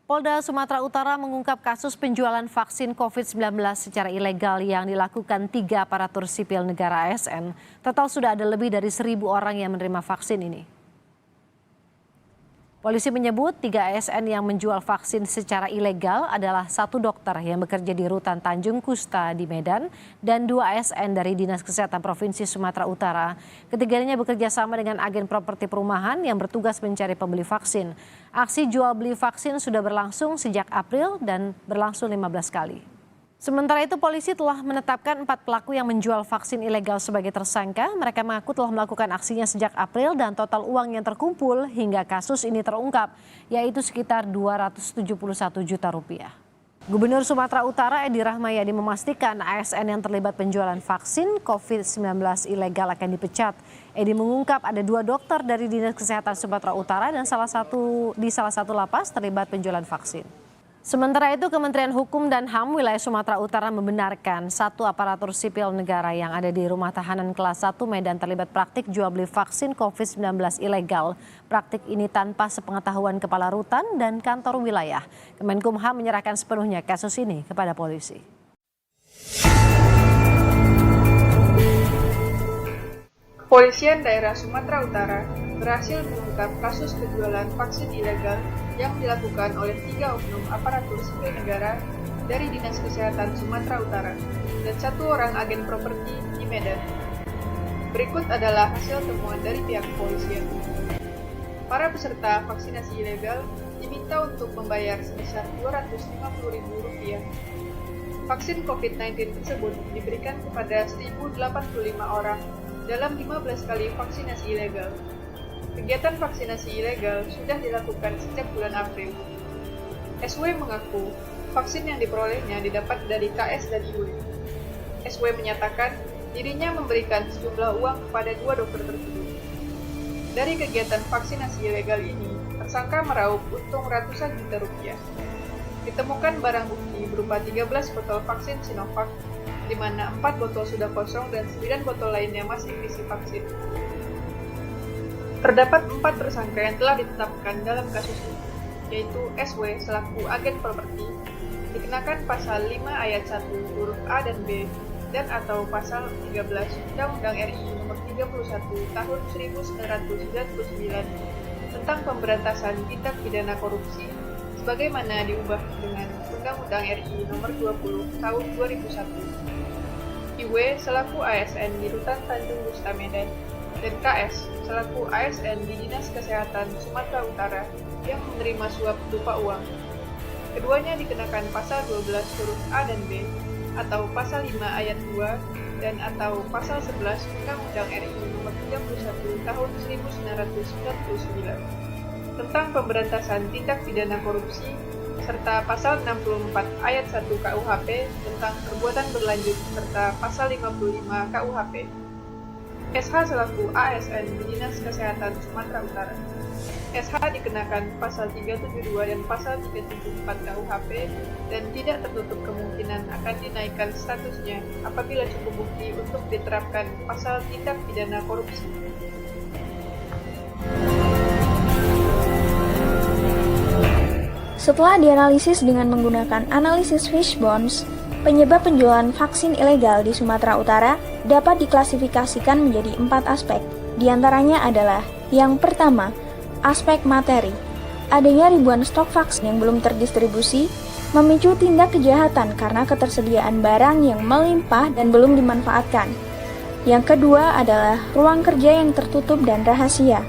Polda Sumatera Utara mengungkap kasus penjualan vaksin COVID-19 secara ilegal yang dilakukan 3 aparatur sipil negara ASN. Total sudah ada lebih dari 1.000 orang yang menerima vaksin ini. Polisi menyebut 3 ASN yang menjual vaksin secara ilegal adalah 1 dokter yang bekerja di Rutan Tanjung Kusta di Medan dan 2 ASN dari Dinas Kesehatan Provinsi Sumatera Utara. Ketiganya bekerja sama dengan agen properti perumahan yang bertugas mencari pembeli vaksin. Aksi jual beli vaksin sudah berlangsung sejak April dan berlangsung 15 kali. Sementara itu polisi telah menetapkan 4 pelaku yang menjual vaksin ilegal sebagai tersangka. Mereka mengaku telah melakukan aksinya sejak April dan total uang yang terkumpul hingga kasus ini terungkap yaitu sekitar Rp271 juta. Gubernur Sumatera Utara Edi Rahmayadi memastikan ASN yang terlibat penjualan vaksin COVID-19 ilegal akan dipecat. Edi mengungkap ada 2 dokter dari Dinas Kesehatan Sumatera Utara dan salah satu lapas terlibat penjualan vaksin. Sementara itu Kementerian Hukum dan HAM wilayah Sumatera Utara membenarkan 1 aparatur sipil negara yang ada di rumah tahanan kelas 1 Medan terlibat praktik jual beli vaksin COVID-19 ilegal. Praktik ini tanpa sepengetahuan Kepala Rutan dan kantor wilayah. Kemenkumham menyerahkan sepenuhnya kasus ini kepada polisi. Kepolisian daerah Sumatera Utara berhasil mengungkap kasus penjualan vaksin ilegal yang dilakukan oleh 3 oknum aparatur sipil negara dari Dinas Kesehatan Sumatera Utara dan 1 orang agen properti di Medan. Berikut adalah hasil temuan dari pihak kepolisian. Para peserta vaksinasi ilegal diminta untuk membayar sebesar Rp250.000. Vaksin COVID-19 tersebut diberikan kepada 1.085 orang dalam 15 kali vaksinasi ilegal. Kegiatan vaksinasi ilegal sudah dilakukan sejak bulan April. SW mengaku vaksin yang diperolehnya didapat dari KS dan IW. SW menyatakan dirinya memberikan sejumlah uang kepada 2 dokter tersebut. Dari kegiatan vaksinasi ilegal ini, tersangka meraup untung ratusan juta rupiah. Ditemukan barang bukti berupa 13 botol vaksin Sinovac, di mana 4 botol sudah kosong dan 9 botol lainnya masih berisi vaksin. Terdapat 4 tersangka yang telah ditetapkan dalam kasus ini, yaitu SW selaku agen properti, dikenakan pasal 5 ayat 1 huruf A dan B, dan atau pasal 13 Undang-Undang RI nomor 31 tahun 1999 tentang pemberantasan tindak pidana korupsi, sebagaimana diubah dengan Undang-Undang RI nomor 20 tahun 2001. IW selaku ASN di Rutan Tanjung Kusta Medan, dan KS selaku ASN di Dinas Kesehatan Sumatera Utara yang menerima suap berupa uang. Keduanya dikenakan pasal 12 huruf A dan B, atau pasal 5 ayat 2, dan atau pasal 11 Undang-Undang RI nomor 31 tahun 1999 tentang pemberantasan tindak pidana korupsi, serta pasal 64 ayat 1 KUHP tentang perbuatan berlanjut, serta pasal 55 KUHP. SH selaku ASN di Dinas Kesehatan Sumatera Utara. SH dikenakan pasal 372 dan pasal 374 KUHP dan tidak tertutup kemungkinan akan dinaikkan statusnya apabila cukup bukti untuk diterapkan pasal tindak pidana korupsi. Setelah dianalisis dengan menggunakan analisis Fishbones, penyebab penjualan vaksin ilegal di Sumatera Utara dapat diklasifikasikan menjadi 4 aspek. Di antaranya adalah yang pertama, aspek materi. Adanya ribuan stok vaksin yang belum terdistribusi memicu tindak kejahatan karena ketersediaan barang yang melimpah dan belum dimanfaatkan. Yang kedua adalah ruang kerja yang tertutup dan rahasia.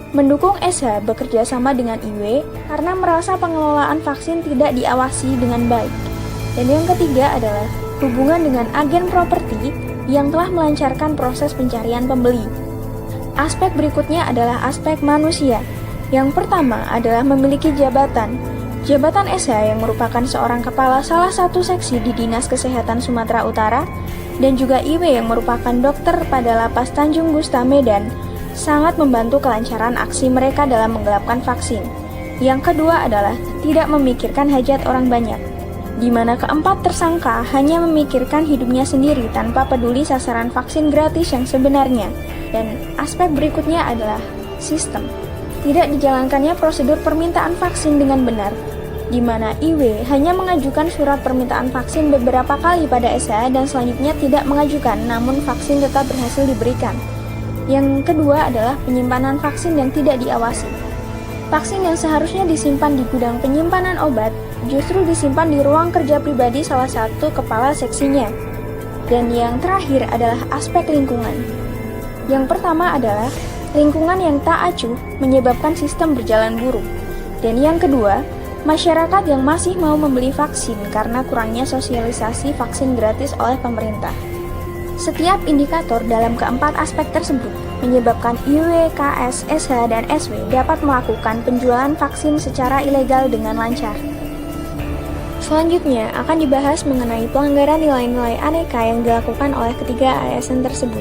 Mendukung SH bekerja sama dengan IW karena merasa pengelolaan vaksin tidak diawasi dengan baik. Dan yang ketiga adalah hubungan dengan agen properti yang telah melancarkan proses pencarian pembeli. Aspek berikutnya adalah aspek manusia. Yang pertama adalah memiliki jabatan. Jabatan SH yang merupakan seorang kepala salah satu seksi di Dinas Kesehatan Sumatera Utara dan juga IW yang merupakan dokter pada Lapas Tanjung Kusta Medan sangat membantu kelancaran aksi mereka dalam menggelapkan vaksin. Yang kedua adalah tidak memikirkan hajat orang banyak, di mana keempat tersangka hanya memikirkan hidupnya sendiri tanpa peduli sasaran vaksin gratis yang sebenarnya. Dan aspek berikutnya adalah sistem. tidak dijalankannya prosedur permintaan vaksin dengan benar, di mana IW hanya mengajukan surat permintaan vaksin beberapa kali pada SH dan selanjutnya tidak mengajukan, namun vaksin tetap berhasil diberikan. Yang kedua adalah penyimpanan vaksin yang tidak diawasi. Vaksin yang seharusnya disimpan di gudang penyimpanan obat justru disimpan di ruang kerja pribadi salah satu kepala seksinya. Dan yang terakhir adalah aspek lingkungan. Yang pertama adalah lingkungan yang tak acuh menyebabkan sistem berjalan buruk. Dan yang kedua, masyarakat yang masih mau membeli vaksin karena kurangnya sosialisasi vaksin gratis oleh pemerintah. Setiap indikator dalam keempat aspek tersebut menyebabkan IW, KS, SH, dan SW dapat melakukan penjualan vaksin secara ilegal dengan lancar. Selanjutnya akan dibahas mengenai pelanggaran nilai-nilai aneka yang dilakukan oleh ketiga ASN tersebut.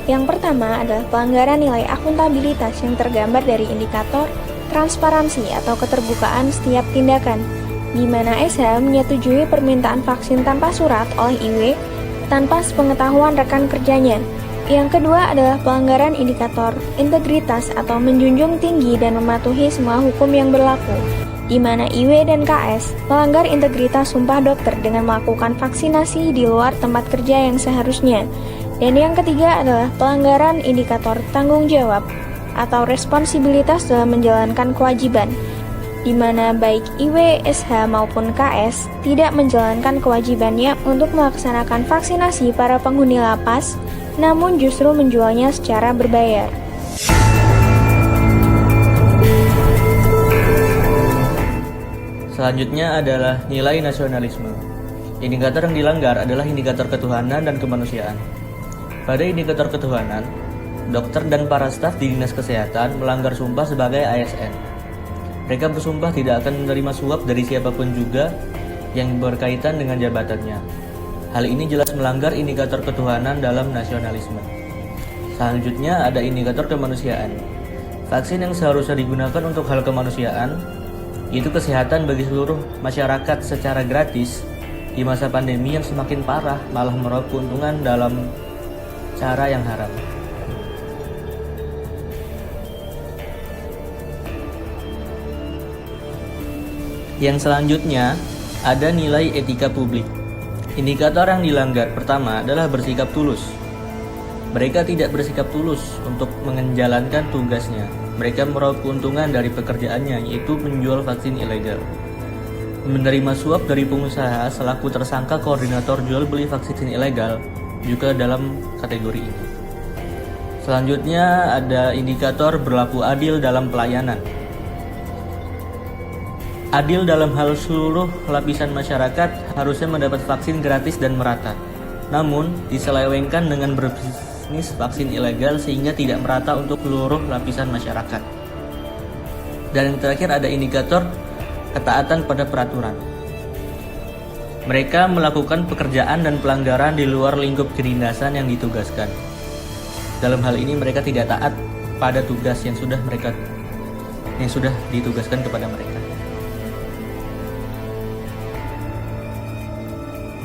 Yang pertama adalah pelanggaran nilai akuntabilitas yang tergambar dari indikator transparansi atau keterbukaan setiap tindakan, di mana SH menyetujui permintaan vaksin tanpa surat oleh IW tanpa sepengetahuan rekan kerjanya. Yang kedua adalah pelanggaran indikator integritas atau menjunjung tinggi dan mematuhi semua hukum yang berlaku, di mana IW dan KS melanggar integritas sumpah dokter dengan melakukan vaksinasi di luar tempat kerja yang seharusnya. Dan yang ketiga adalah pelanggaran indikator tanggung jawab atau responsibilitas dalam menjalankan kewajiban, di mana baik IW, SH maupun KS tidak menjalankan kewajibannya untuk melaksanakan vaksinasi para penghuni lapas, namun justru menjualnya secara berbayar. Selanjutnya adalah nilai nasionalisme. Indikator yang dilanggar adalah indikator ketuhanan dan kemanusiaan. Pada indikator ketuhanan, dokter dan para staf di Dinas Kesehatan melanggar sumpah sebagai ASN. Mereka bersumpah tidak akan menerima suap dari siapapun juga yang berkaitan dengan jabatannya. Hal ini jelas melanggar indikator ketuhanan dalam nasionalisme. Selanjutnya ada indikator kemanusiaan. Vaksin yang seharusnya digunakan untuk hal kemanusiaan, yaitu kesehatan bagi seluruh masyarakat secara gratis, di masa pandemi yang semakin parah malah meraup keuntungan dalam cara yang haram. Yang selanjutnya ada nilai etika publik. Indikator yang dilanggar pertama adalah bersikap tulus. Mereka tidak bersikap tulus untuk menjalankan tugasnya. Mereka meraup keuntungan dari pekerjaannya, yaitu menjual vaksin ilegal. Menerima suap dari pengusaha selaku tersangka koordinator jual beli vaksin ilegal juga dalam kategori ini. Selanjutnya ada indikator berlaku adil dalam pelayanan. Adil dalam hal seluruh lapisan masyarakat harusnya mendapat vaksin gratis dan merata. Namun, diselewengkan dengan berbisnis vaksin ilegal sehingga tidak merata untuk seluruh lapisan masyarakat. Dan yang terakhir ada indikator ketaatan pada peraturan. Mereka melakukan pekerjaan dan pelanggaran di luar lingkup kedinasan yang ditugaskan. Dalam hal ini mereka tidak taat pada tugas yang sudah ditugaskan kepada mereka.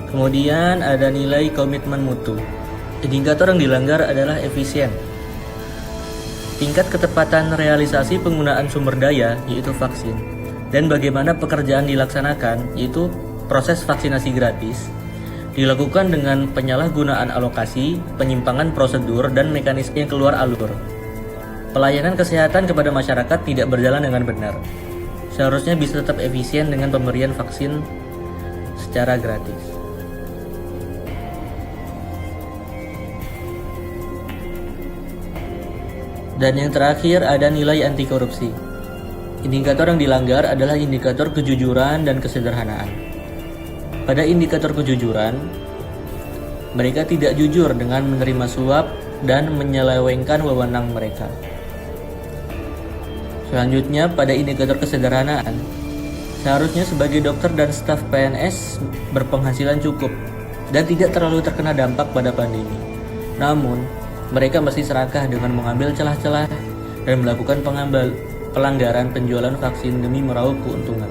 Kemudian ada nilai komitmen mutu. Indikator yang dilanggar adalah efisien. Tingkat ketepatan realisasi penggunaan sumber daya, yaitu vaksin, dan bagaimana pekerjaan dilaksanakan, yaitu proses vaksinasi gratis, dilakukan dengan penyalahgunaan alokasi, penyimpangan prosedur, dan mekanisme yang keluar alur. Pelayanan kesehatan kepada masyarakat tidak berjalan dengan benar. Seharusnya bisa tetap efisien dengan pemberian vaksin secara gratis. Dan yang terakhir ada nilai anti korupsi. Indikator yang dilanggar adalah indikator kejujuran dan kesederhanaan. Pada indikator kejujuran, mereka tidak jujur dengan menerima suap dan menyelewengkan wewenang mereka. Selanjutnya pada indikator kesederhanaan, seharusnya sebagai dokter dan staf PNS berpenghasilan cukup dan tidak terlalu terkena dampak pada pandemi. Namun, mereka masih serakah dengan mengambil celah-celah dan melakukan pelanggaran penjualan vaksin demi meraup keuntungan.